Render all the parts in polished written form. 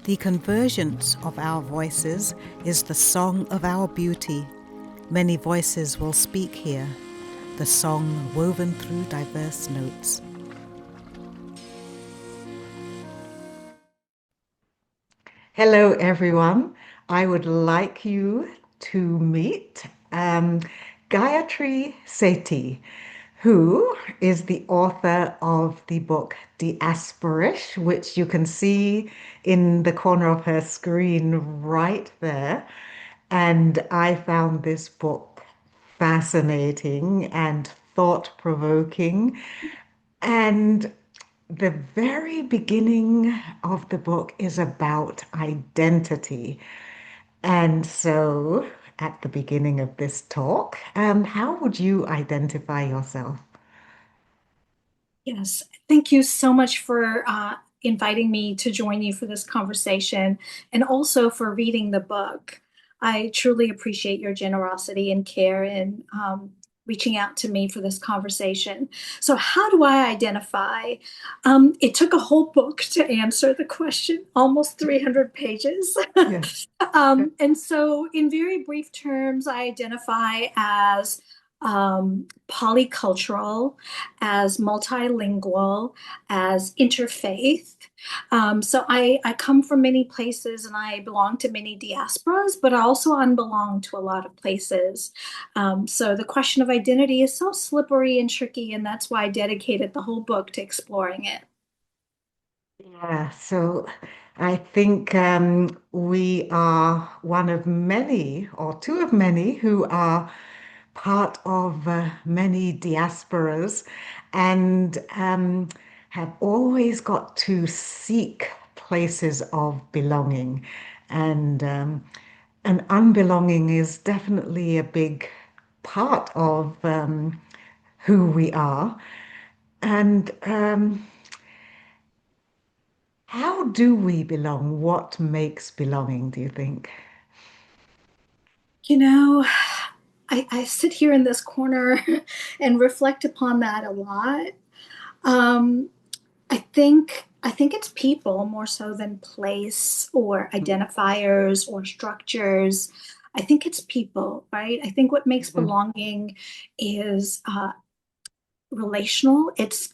The convergence of our voices is the song of our beauty. Many voices will speak here, the song woven through diverse notes. Hello, everyone. I would like you to meet Gayatri Sethi, who is the author of the book Diaspora-ish, which you can see in the corner of her screen right there. And I found this book fascinating and thought-provoking. And the very beginning of the book is about identity. And so, at the beginning of this talk, how would you identify yourself? Yes, thank you so much for inviting me to join you for this conversation and also for reading the book. I truly appreciate your generosity and care in reaching out to me for this conversation. So, how do I identify? It took a whole book to answer the question, almost 300 pages. Yeah. And so, in very brief terms, I identify as polycultural, as multilingual, as interfaith. So I come from many places and I belong to many diasporas, but I also unbelong to a lot of places. So the question of identity is so slippery and tricky, and that's why I dedicated the whole book to exploring it. Yeah, so I think we are one of many, or two of many, who are part of many diasporas and have always got to seek places of belonging. And unbelonging is definitely a big part of who we are. And how do we belong? What makes belonging, do you think? You know, I sit here in this corner and reflect upon that a lot. Um, I think it's people more so than place or identifiers or structures. I think it's people, right? I think what makes Mhm. belonging is relational. It's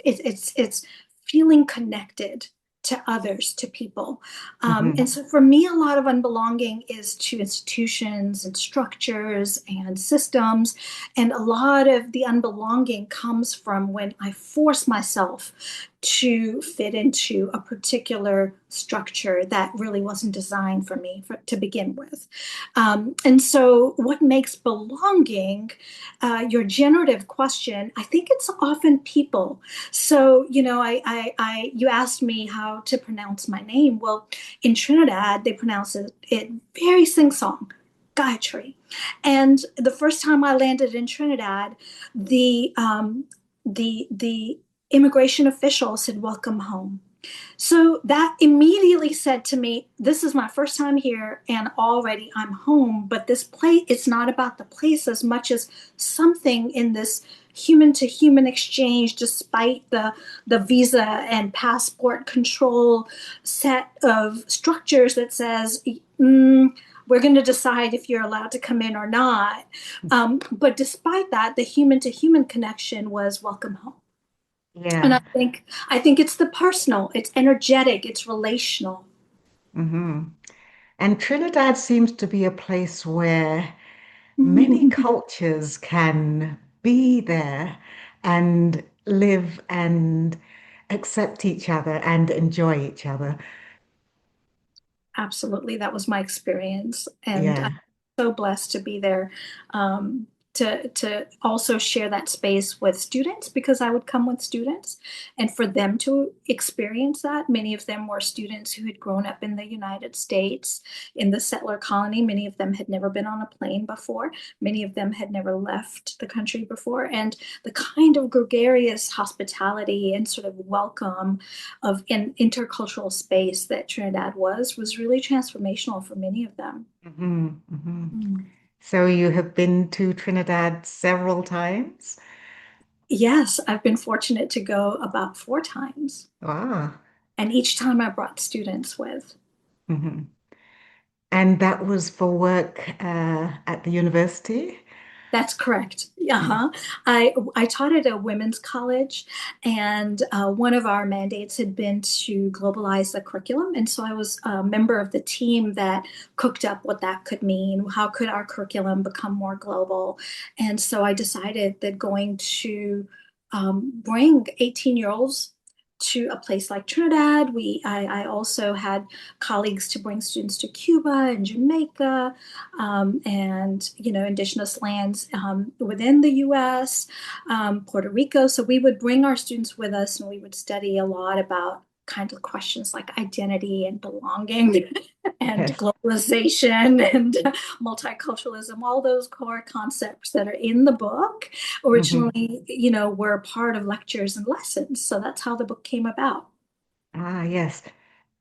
feeling connected to others, to people. And Mhm. so for me, a lot of unbelonging is to institutions and structures and systems. And a lot of the unbelonging comes from when I force myself to fit into a particular structure that really wasn't designed for me to begin with. And so, what makes belonging, your generative question, I think it's often people. So, you asked me how to pronounce my name. Well, in Trinidad, they pronounce it very sing-song, Gayatri. And the first time I landed in Trinidad, the immigration official said, "Welcome home." So that immediately said to me, this is my first time here and already I'm home. But this place, it's not about the place as much as something in this human to human exchange, despite the visa and passport control set of structures that says, we're going to decide if you're allowed to come in or not. But despite that, the human to human connection was welcome home. And Yeah. I think it's the personal, it's energetic, it's relational. Hmm. And Trinidad seems to be a place where many cultures can be there and live and accept each other and enjoy each other. Absolutely, that was my experience, and I'm Yeah. so blessed to be there. Um, to also share that space with students because I would come with students and for them to experience that. Many of them were students who had grown up in the United States in the settler colony. Many of them had never been on a plane before. Many of them had never left the country before. And the kind of gregarious hospitality and sort of welcome of an intercultural space that Trinidad was really transformational for many of them. Hmm. Hmm. Mm. So you have been to Trinidad several times? Yes, I've been fortunate to go about 4 times, Wow. and each time I brought students with. hmm. And that was for work at the university? That's correct. Mm. Uh-huh. I taught at a women's college, and one of our mandates had been to globalize the curriculum. And so I was a member of the team that cooked up what that could mean. How could our curriculum become more global? And so I decided that going to bring 18-year-olds to a place like Trinidad. I also had colleagues to bring students to Cuba and Jamaica, and indigenous lands within the U.S., Puerto Rico. So we would bring our students with us, and we would study a lot about kind of questions like identity and belonging and Yes. globalization and multiculturalism, all those core concepts that are in the book Hmm. originally, were part of lectures and lessons. So that's how the book came about. Ah, yes.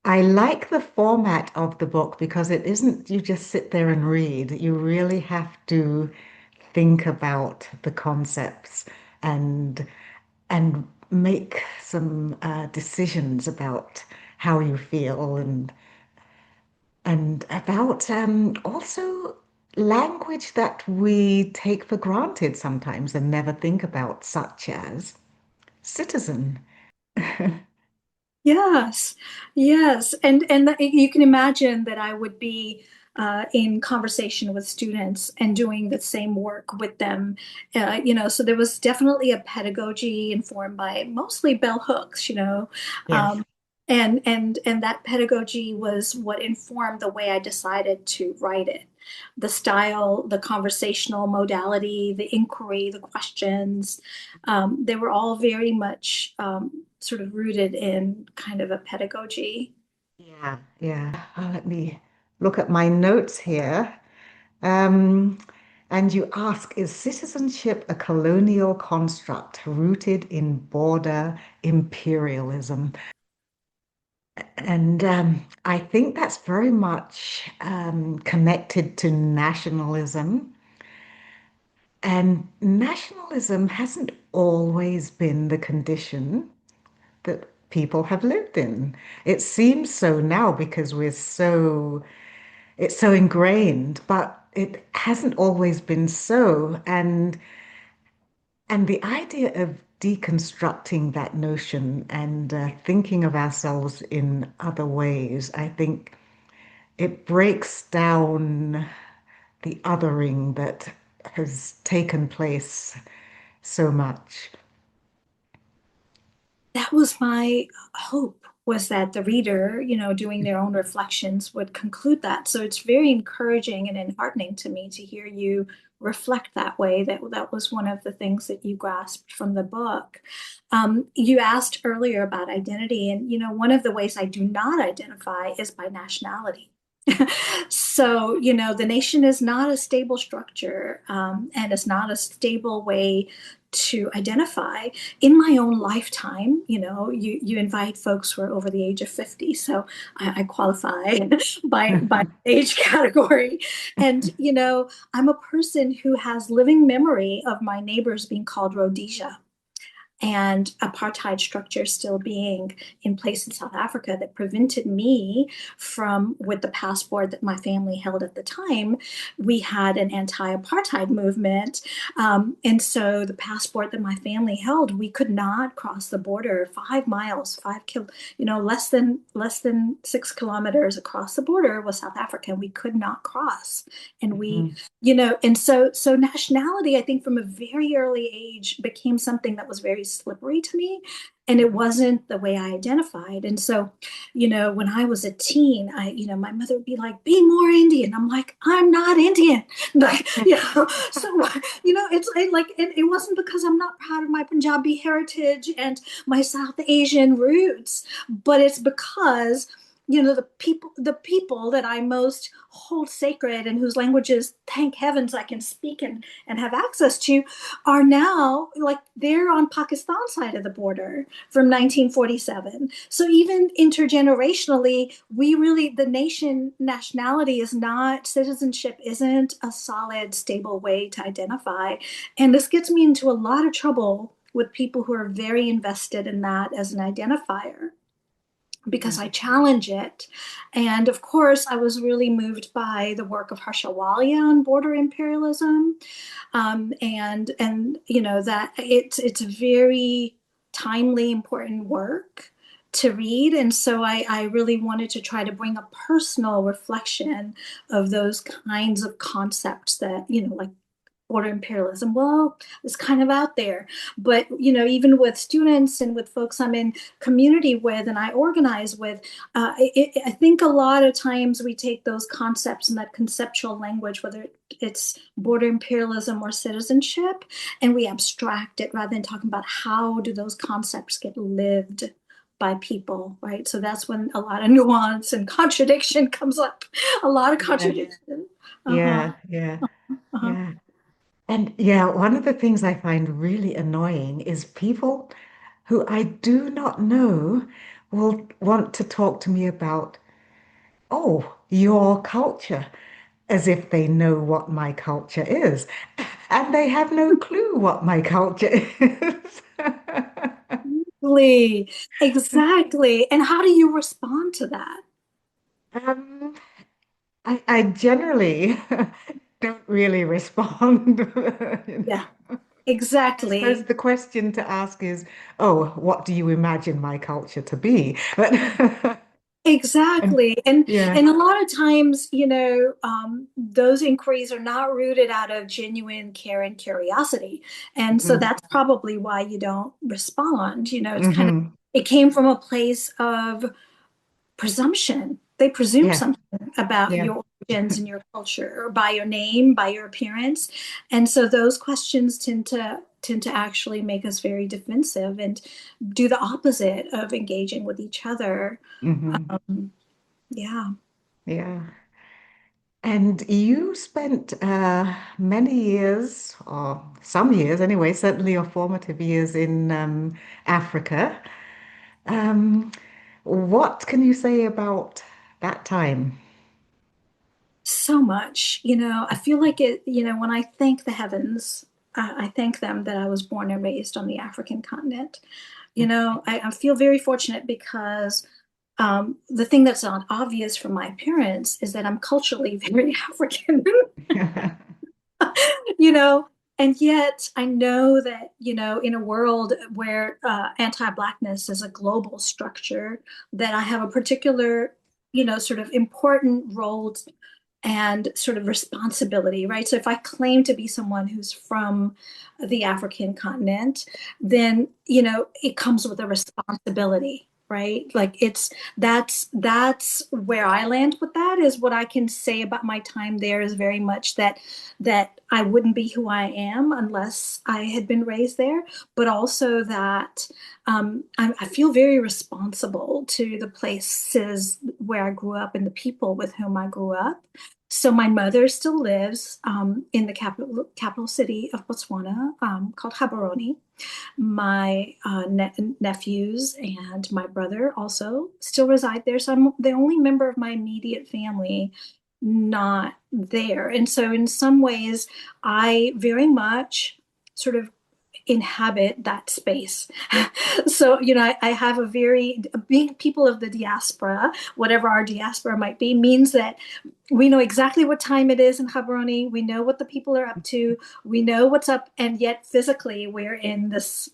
I like the format of the book because it isn't you just sit there and read. You really have to think about the concepts and and make some decisions about how you feel and about also language that we take for granted sometimes and never think about, such as citizen. Yes, yes, and you can imagine that I would be in conversation with students and doing the same work with them. So there was definitely a pedagogy informed by mostly bell hooks, Yes. um, and that pedagogy was what informed the way I decided to write it. The style, the conversational modality, the inquiry, the questions, they were all very much sort of rooted in kind of a pedagogy. Yeah, yeah. Let me look at my notes here. Um, and you ask, is citizenship a colonial construct rooted in border imperialism? And I think that's very much connected to nationalism. And nationalism hasn't always been the condition that people have lived in. It seems so now because it's so ingrained, but it hasn't always been so. And the idea of deconstructing that notion and thinking of ourselves in other ways, I think it breaks down the othering that has taken place so much. That was my hope, was that the reader, doing their own reflections would conclude that. So it's very encouraging and enheartening to me to hear you reflect that way. That was one of the things that you grasped from the book. You asked earlier about identity, and one of the ways I do not identify is by nationality. So, the nation is not a stable structure, and it's not a stable way to identify. In my own lifetime, you invite folks who are over the age of 50, so I qualify by age category. And I'm a person who has living memory of my neighbors being called Rhodesia, and apartheid structure still being in place in South Africa that prevented me from, with the passport that my family held at the time, we had an anti-apartheid movement. And so the passport that my family held, we could not cross the border 5 miles, less than 6 kilometers across the border was South Africa, and we could not cross. And we Mhm. and so nationality, I think from a very early age became something that was very slippery to me, and it wasn't the way I identified. And so when I was a teen, my mother would be like, be more Indian. I'm like, I'm not Indian. Like, so it wasn't because I'm not proud of my Punjabi heritage and my South Asian roots, but it's because the people that I most hold sacred and whose languages, thank heavens, I can speak and have access to, are now like they're on Pakistan's side of the border from 1947. So even intergenerationally, the nationality is not, citizenship isn't a solid, stable way to identify. And this gets me into a lot of trouble with people who are very invested in that as an identifier. because I challenge it. And of course, I was really moved by the work of Harsha Walia on border imperialism, and that it's a very timely, important work to read. And so I really wanted to try to bring a personal reflection of those kinds of concepts that, like border imperialism, well, it's kind of out there. But, even with students and with folks I'm in community with and I organize with, I think a lot of times we take those concepts and that conceptual language, whether it's border imperialism or citizenship, and we abstract it rather than talking about how do those concepts get lived by people, right? So that's when a lot of nuance and contradiction comes up, a lot of Yeah, contradiction. Uh-huh. yeah, yeah, Uh-huh. yeah. And yeah, one of the things I find really annoying is people who I do not know will want to talk to me about, oh, your culture, as if they know what my culture is. And they have no clue what my culture is. Exactly. Exactly. And how do you respond to that? Um, I generally don't really respond. You Yeah, know. I suppose exactly. the question to ask is, oh, what do you imagine my culture to be? But and Exactly. And yeah. and a lot of times, those inquiries are not rooted out of genuine care and curiosity. And so Hmm. that's probably why you don't respond. It's kind of Hmm. it came from a place of presumption. They presume Yeah. something about Yeah. your origins and your culture, or by your name, by your appearance, and so those questions tend to actually make us very defensive and do the opposite of engaging with each other. Hmm. Um, yeah. Yeah. And you spent many years, or some years anyway, certainly your formative years in Africa. Um, what can you say about that time? So much, I feel like when I thank the heavens, I thank them that I was born and raised on the African continent. I feel very fortunate because the thing that's not obvious from my appearance is that I'm culturally very African. you know, and yet I know that, in a world where anti-Blackness is a global structure, that I have a particular, sort of important role and sort of responsibility, right? So if I claim to be someone who's from the African continent, then, it comes with a responsibility, right? Like that's where I land with that. Is what I can say about my time there is very much that I wouldn't be who I am unless I had been raised there, but also that I feel very responsible to the places where I grew up and the people with whom I grew up. So my mother still lives in the capital city of Botswana, called Gaborone. My nephews and my brother also still reside there. So I'm the only member of my immediate family not there. And so in some ways, I very much sort of inhabit that space. So, I have a very, being people of the diaspora, whatever our diaspora might be, means that we know exactly what time it is in Gaborone. We know what the people are up to. We know what's up, and yet physically we're in this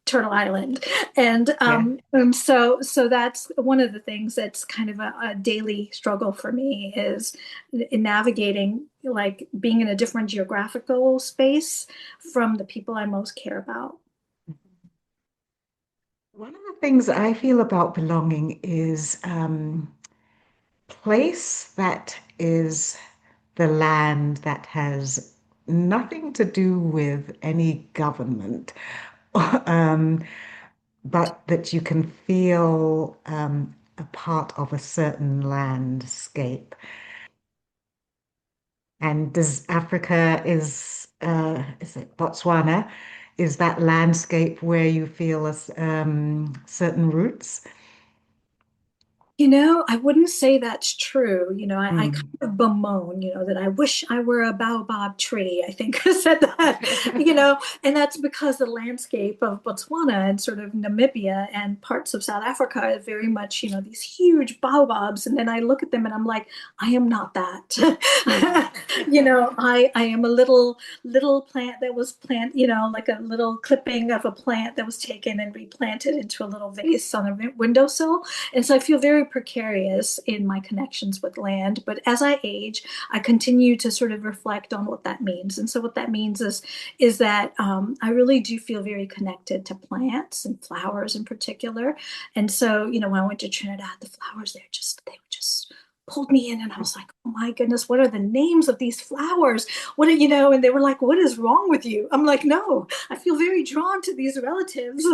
Turtle Island, and Yeah. so that's one of the things that's kind of a daily struggle for me is in navigating, like being in a different geographical space from the people I most care about. One of the things I feel about belonging is place that is the land that has nothing to do with any government, um, but that you can feel a part of a certain landscape. And does Africa is it Botswana? Is that landscape where you feel a certain roots? I wouldn't say that's true. I kind Mm. of bemoan, that I wish I were a baobab tree. I think I said that, and that's because the landscape of Botswana and sort of Namibia and parts of South Africa are very much, these huge baobabs. And then I look at them and I'm like, I am not Yeah. that. I am a little plant that was like a little clipping of a plant that was taken and replanted into a little vase on a windowsill. And so I feel very precarious in my connections with land. But as I age, I continue to sort of reflect on what that means. And so what that means is that I really do feel very connected to plants and flowers in particular. And so, when I went to Trinidad, the flowers there they were just pulled me in, and I was like, oh my goodness, what are the names of these flowers? What are, and they were like, what is wrong with you? I'm like, no, I feel very drawn to these relatives,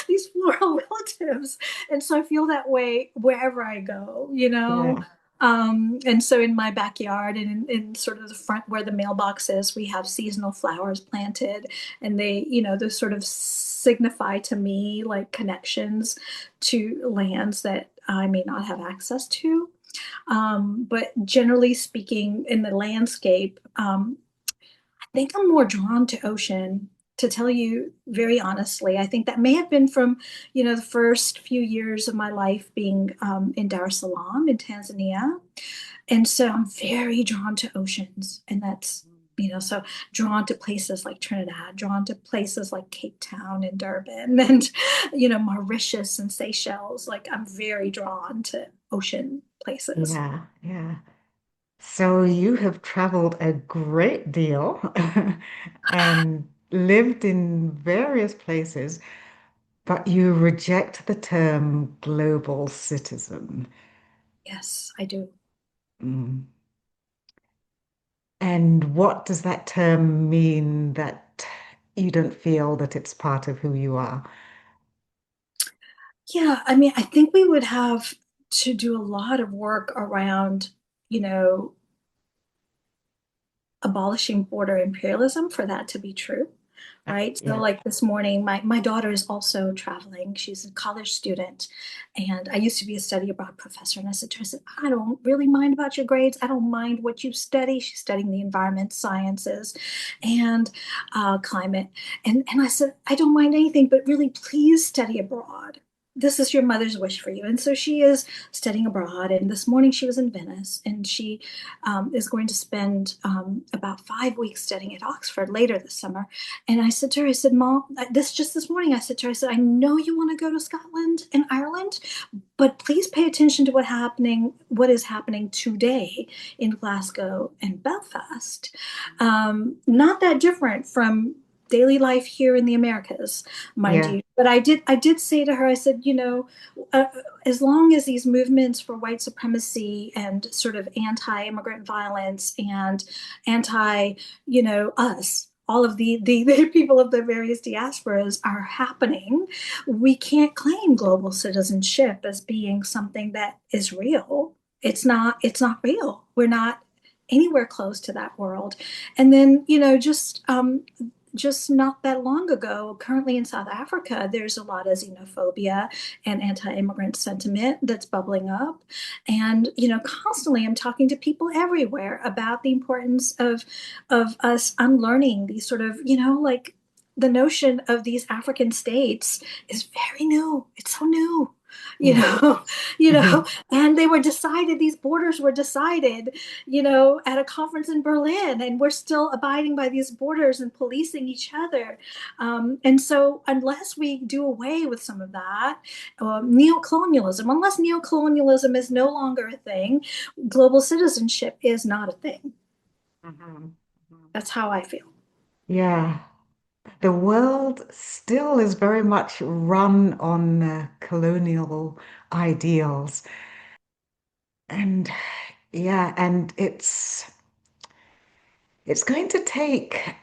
these floral relatives. And so I feel that way wherever I go. Yeah. And so in my backyard and in sort of the front where the mailbox is, we have seasonal flowers planted, and they sort of signify to me like connections to lands that I may not have access to. But generally speaking, in the landscape, I think I'm more drawn to ocean, to tell you very honestly. I think that may have been from, the first few years of my life being in Dar es Salaam in Tanzania. And so I'm very drawn to oceans. And that's, so drawn to places like Trinidad, drawn to places like Cape Town and Durban and, Mauritius and Seychelles. Like I'm very drawn to ocean places. Yeah. Yeah. So you have traveled a great deal and lived in various places, but you reject the term global citizen. Yes, I do. Mm. And what does that term mean that you don't feel that it's part of who you are? Yeah, I mean, I think we would have to do a lot of work around, you know, abolishing border imperialism for that to be true, right? So Yeah. like this morning, my daughter is also traveling. She's a college student, and I used to be a study abroad professor. And I said to her, I said, I don't really mind about your grades. I don't mind what you study. She's studying the environment sciences and climate. And I said, I don't mind anything, but really please study abroad. This is your mother's wish for you. And so she is studying abroad. And this morning she was in Venice, and she is going to spend about 5 weeks studying at Oxford later this summer. And I said to her, I said, Mom, this morning, I said to her, I said, I know you want to go to Scotland and Ireland, but please pay attention to what is happening today in Glasgow and Belfast. Not that different from daily life here in the Americas, mind Yeah. you. But I did say to her, I said, uh, as long as these movements for white supremacy and sort of anti-immigrant violence and anti, us, all of the people of the various diasporas are happening, we can't claim global citizenship as being something that is real. It's not real. We're not anywhere close to that world. And then, just not that long ago, currently in South Africa, there's a lot of xenophobia and anti-immigrant sentiment that's bubbling up. And, constantly I'm talking to people everywhere about the importance of us unlearning these sort of, like the notion of these African states is very new. It's so new. You Yeah. know, and these borders were decided, at a conference in Berlin, and we're still abiding by these borders and policing each other. And so, unless we do away with some of that, unless neocolonialism is no longer a thing, global citizenship is not a thing. Mhm. Mhm. That's how I feel. Yeah. The world still is very much run on colonial ideals. And yeah, and it's going to take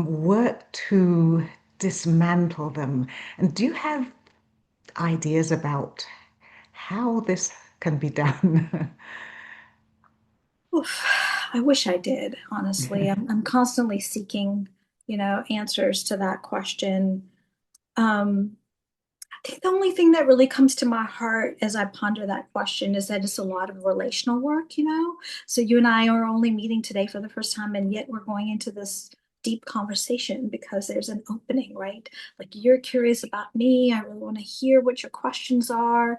work to dismantle them. And do you have ideas about how this can be done? Oof, I wish I did, honestly. I'm constantly seeking, answers to that question. Um, think the only thing that really comes to my heart as I ponder that question is that it's a lot of relational work, you know? So you and I are only meeting today for the first time, and yet we're going into this deep conversation because there's an opening, right? Like you're curious about me. I really want to hear what your questions are.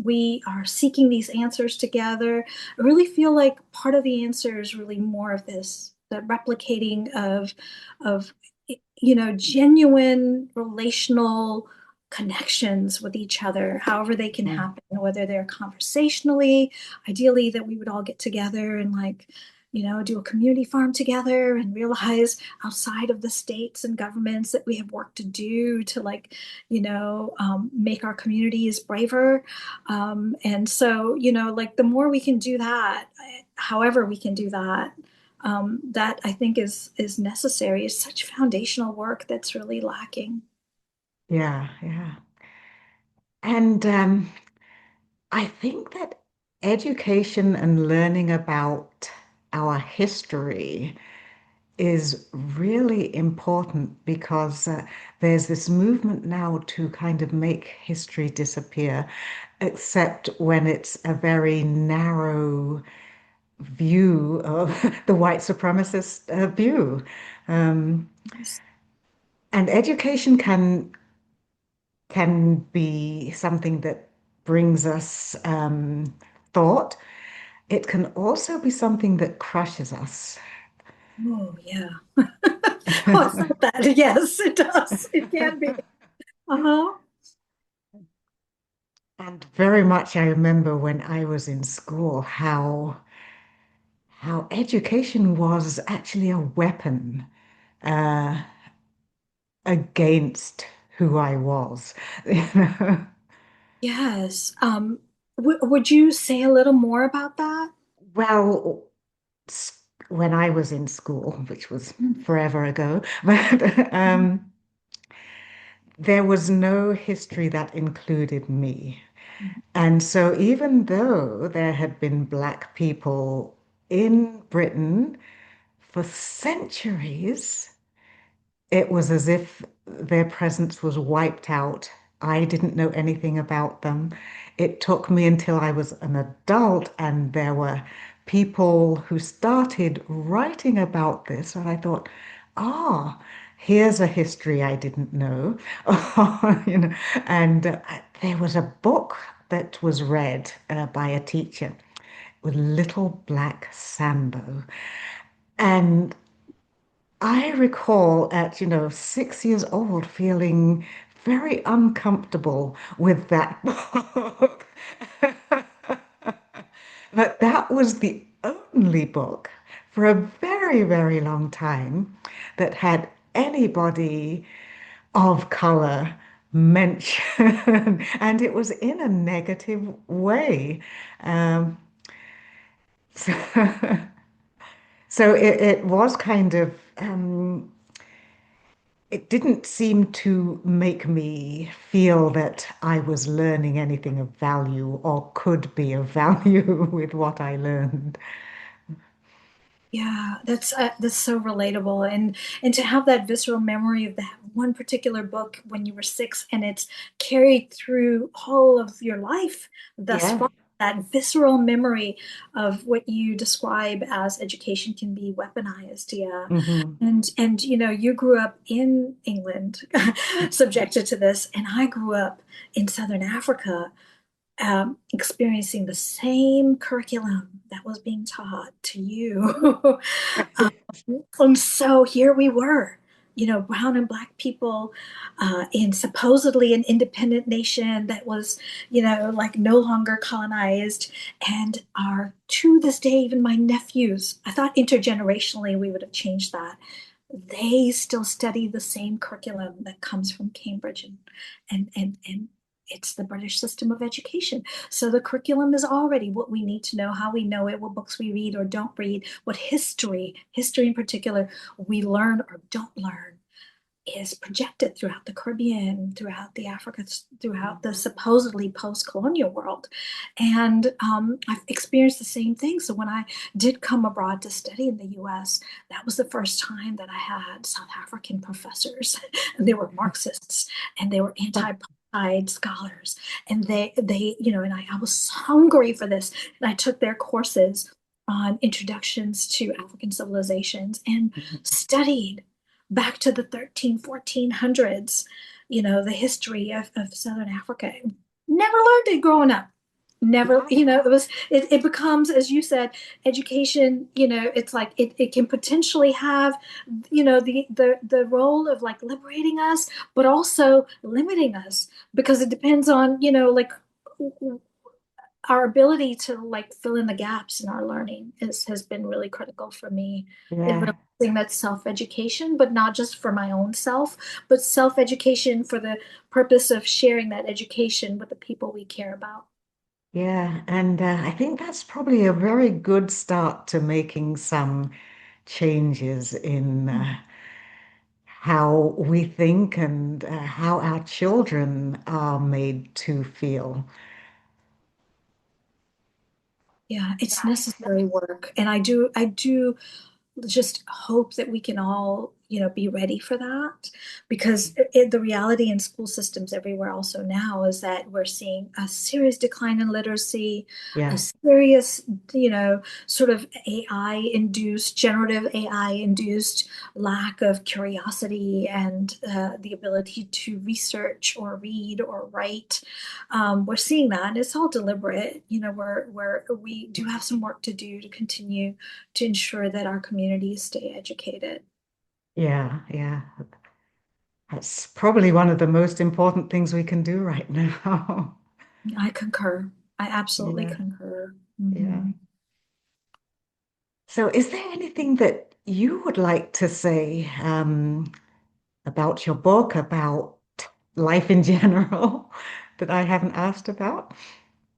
We are seeking these answers together. I really feel like part of the answer is really more of this, the replicating of genuine relational connections with each other, however they can Mm. happen, whether they're conversationally, ideally that we would all get together and do a community farm together and realize outside of the states and governments that we have work to do to make our communities braver. And so, the more we can do that, however we can do that, that I think is necessary. It's such foundational work that's really lacking. Yeah, yeah. And I think that education and learning about our history is really important because there's this movement now to kind of make history disappear, except when it's a very narrow view of the white supremacist view. Um, and education can be something that brings us thought. It can also be something that crushes us. Oh, yeah. Oh, I felt that. Yes, it does. It can be. Uh-huh. And very much I remember when I was in school how education was actually a weapon uh, against who I was. You know? Yes. W would you say a little more about that? Well, when I was in school, which was forever ago, but there was no history that included me. And so even though there had been Black people in Britain for centuries, it was as if their presence was wiped out. I didn't know anything about them. It took me until I was an adult and there were people who started writing about this, and I thought, ah, here's a history I didn't know. You know, and there was a book that was read by a teacher with Little Black Sambo. And I recall at, 6 years old feeling very uncomfortable with that book. But that was the only book for a very, very long time that had anybody of color mentioned, and it was in a negative way. Um, so, so it was kind of it didn't seem to make me feel that I was learning anything of value or could be of value with what I learned. Yeah, that's so relatable, and to have that visceral memory of that one particular book when you were six, and it's carried through all of your life thus Yeah. far. That visceral memory of what you describe as education can be weaponized, yeah. Hmm. And you grew up in England, subjected to this, and I grew up in Southern Africa, experiencing the same curriculum that was being taught to you. um, and so here we were, brown and black people in supposedly an independent nation that was, like no longer colonized. And are to this day, even my nephews, I thought intergenerationally we would have changed that. They still study the same curriculum that comes from Cambridge and it's the British system of education. So the curriculum is already what we need to know, how we know it, what books we read or don't read, what history in particular, we learn or don't learn is projected throughout the Caribbean, throughout the Africa, throughout the supposedly post-colonial world. And I've experienced the same thing. So when I did come abroad to study in the US, that was the first time that I had South African professors, and they were Marxists and they were anti-apartheid. scholars, and and I was hungry for this, and I took their courses on introductions to African civilizations and studied back to the 1400s, the history of Southern Africa. Never learned it growing up. Never, it becomes, as you said, education, it's like it can potentially have, the role of like liberating us, but also limiting us, because it depends on, like our ability to like fill in the gaps in our learning has been really critical for me in Yeah. realizing that self-education, but not just for my own self, but self-education for the purpose of sharing that education with the people we care about. Yeah, and I think that's probably a very good start to making some changes in how we think and how our children are made to feel. Yeah, it's necessary work. And I do just hope that we can all, be ready for that, because the reality in school systems everywhere also now is that we're seeing a serious decline in literacy, a Yeah, serious, sort of generative AI induced lack of curiosity and the ability to research or read or write. We're seeing that, and it's all deliberate. We do have some work to do to continue to ensure that our communities stay educated. yeah. That's probably one of the most important things we can do right now. I concur. I absolutely Yeah, concur. yeah. Mhm. So, is there anything that you would like to say about your book, about life in general, that I haven't asked about?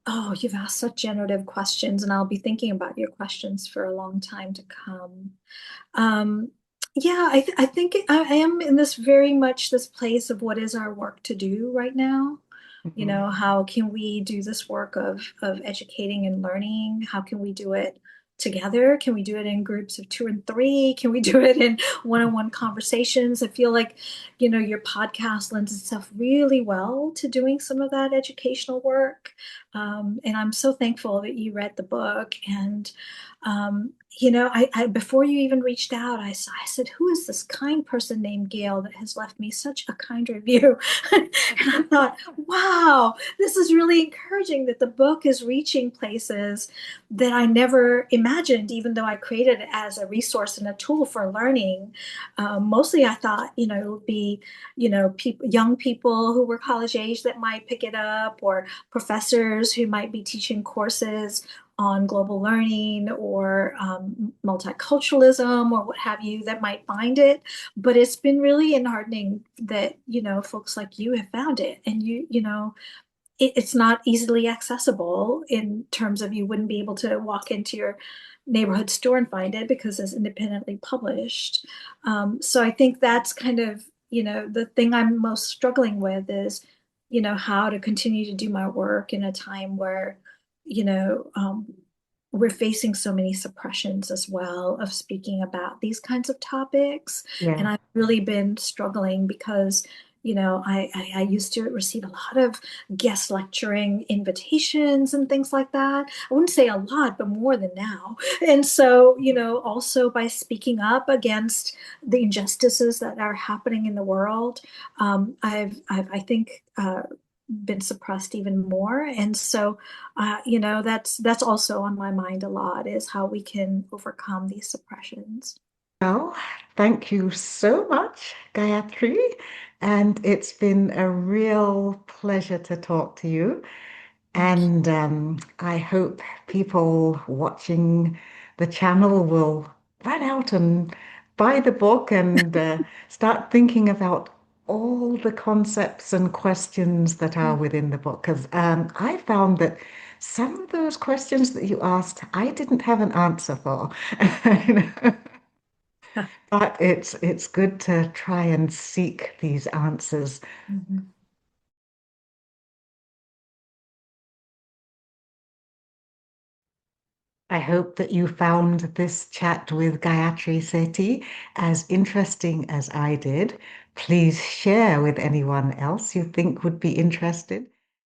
Oh, you've asked such generative questions, and I'll be thinking about your questions for a long time to come. Um, yeah, I think I am in this very much this place of what is our work to do right now. Mhm. How can we do this work of educating and learning? How can we do it together? Can we do it in groups of two and three? Can we do it in one-on-one conversations? I feel like, your podcast lends itself really well to doing some of that educational work. And I'm so thankful that you read the book. And I before you even reached out, I said, who is this kind person named Gail that has left me such a kind review? And I thought, wow, this is really encouraging that the book is reaching places that I never imagined, even though I created it as a resource and a tool for learning. Mostly I thought, it would be, young people who were college age that might pick it up, or professors who might be teaching courses on global learning or multiculturalism or what have you that might find it. But it's been really enheartening that, folks like you have found it, and it's not easily accessible in terms of you wouldn't be able to walk into your neighborhood store and find it because it's independently published. So I think that's kind of, the thing I'm most struggling with is, how to continue to do my work in a time where, you know, um, we're facing so many suppressions as well of speaking about these kinds of topics. And Yeah. I've really been struggling because, I used to receive a lot of guest lecturing invitations and things like that. I wouldn't say a lot, but more than now. And so, also by speaking up against the injustices that are happening in the world, I think, been suppressed even more. And so, that's also on my mind a lot, is how we can overcome these suppressions. Well, thank you so much, Gayatri. And it's been a real pleasure to talk to you. Thank you. And I hope people watching the channel will run out and buy the book and start thinking about all the concepts and questions that are within the book. Because I found that some of those questions that you asked, I didn't have an answer for. You know? But it's good to try and seek these answers. Mhm. I hope that you found this chat with Gayatri Sethi as interesting as I did. please share with anyone else you think would be interested.